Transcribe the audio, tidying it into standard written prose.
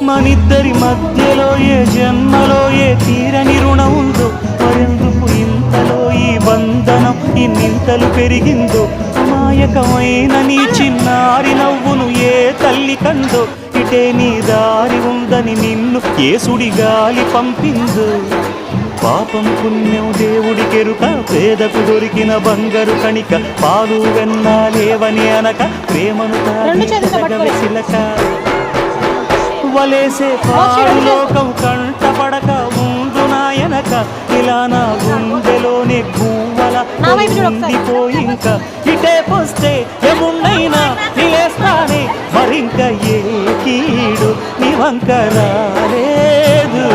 మనిద్దరి మధ్యలో ఏ జన్మలో ఏ తీరని రుణం ఉందో, మరెందుకు ఇంతలో ఈ బంధనం ఇన్నింతలు పెరిగిందో, అమాయకమైన నీ చిన్నారి నవ్వును ఏ తల్లి కందో, ఇటే నీ దారి ఉందని నిన్ను ఏ సుడి గాలి పంపిందో. పాపం పుణ్యం దేవుడికెరుక, పేదకు దొరికిన బంగారు కణిక, పాలు వెన్నాలేవని అనక ప్రేమను తాగిలక, వలేసే పాడు లోకం కంటపడక ముందు నాయనక, ఇలా నా గుండెలోనే గువ్వల ఉండిపోయింక, ఇటే పోస్తే ఎమున్నైనా నిలేస్తానే, మరింక ఏ కీడు నీ వంక రాలేదు.